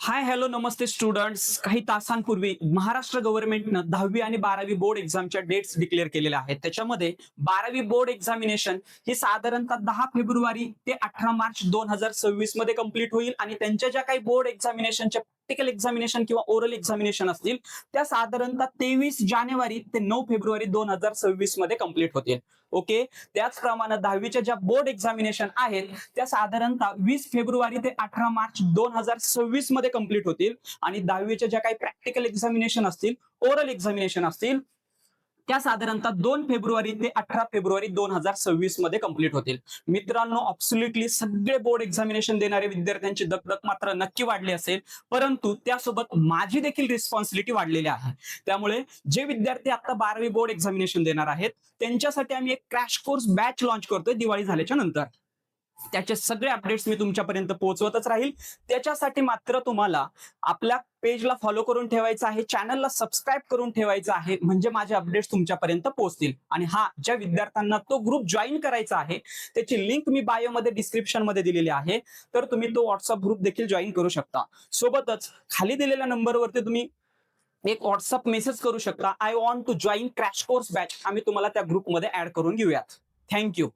Hi hello नमस्ते students. काही तासांपूर्वी महाराष्ट्र गव्हर्नमेंटनं 10वी आणि 12वी बोर्ड एक्झामच्या डेट्स डिक्लेअर केलेल्या आहेत. त्याच्यामध्ये 12वी बोर्ड एक्झामिनेशन ही साधारणतः 10 फेब्रुवारी ते 18 मार्च 2026 मध्ये कंप्लीट होईल आणि त्यांच्या ज्या काही बोर्ड एक्झामिनेशनच्या प्रॅक्टिकल एक्झामिनेशन किंवा ओरल एक्झामिनेशन असतील त्या साधारणतः 23 जानेवारी ते 9 फेब्रुवारी 2026 मध्ये कंप्लीट होतील. ओके, त्याचप्रमाणे 10वीच्या ज्या बोर्ड एक्झामिनेशन आहेत त्या साधारणतः 20 फेब्रुवारी ते 18 मार्च 2026 मध्ये कंप्लीट होतील आणि 10वीच्या ज्या काही प्रॅक्टिकल एक्झामिनेशन असतील, ओरल एक्झामिनेशन असतील त्या साधारणतः 2 फेब्रुवारी ते 18 फेब्रुवारी 2026 मध्ये कंप्लीट होतील. मित्रांनो, ऍब्सोल्युटली सगळे बोर्ड एक्झामिनेशन देणारे विद्यार्थ्यांची दगदग मात्र नक्की वाढली असेल, परंतु त्यासोबत माझी देखील रिस्पॉन्सिबिलिटी वाढलेली आहे. त्यामुळे जे विद्यार्थी आता 12वी बोर्ड एक्झामिनेशन देणार आहेत त्यांच्यासाठी आम्ही एक क्रॅश कोर्स बॅच लॉन्च करतोय दिवाळी झाल्याच्या नंतर. त्याचे सगळे अपडेट्स मी तुमच्यापर्यंत पोहोचवतच राहील. त्याच्यासाठी मात्र तुम्हाला आपल्या पेजला फॉलो करून ठेवायचं आहे, चॅनलला सबस्क्राईब करून ठेवायचं आहे, म्हणजे माझे अपडेट्स तुमच्यापर्यंत पोहोचतील. आणि हा, ज्या विद्यार्थ्यांना तो ग्रुप जॉईन करायचा आहे त्याची लिंक मी बायोमध्ये डिस्क्रिप्शन मध्ये दिलेली आहे, तर तुम्ही तो व्हॉट्सअप ग्रुप देखील जॉईन करू शकता. सोबतच खाली दिलेल्या नंबरवरती तुम्ही एक व्हॉट्सअप मेसेज करू शकता, I want to join crash course batch. आम्ही तुम्हाला त्या ग्रुपमध्ये ऍड करून घेऊयात. थँक्यू.